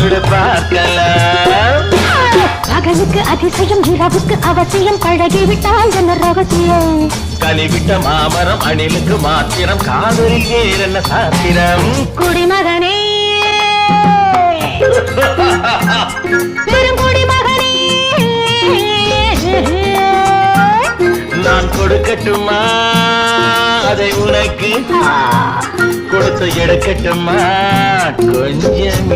கொடு பார்க்கலாம். பகலுக்கு அதிசயம் இரவுக்கு அவசியம் பழகிவிட்டால் என்ன ரகசியம் கனிவிட்ட மாமரம் அணிலுக்கு மாத்திரம் காதலில் வேறென்ன சாத்திரம் குடிமகனே பெருங்குடிமகனே நான் கொடுக்கட்டுமா அதை உனக்கு கொடுத்து எடுக்கட்டுமா கொஞ்சம்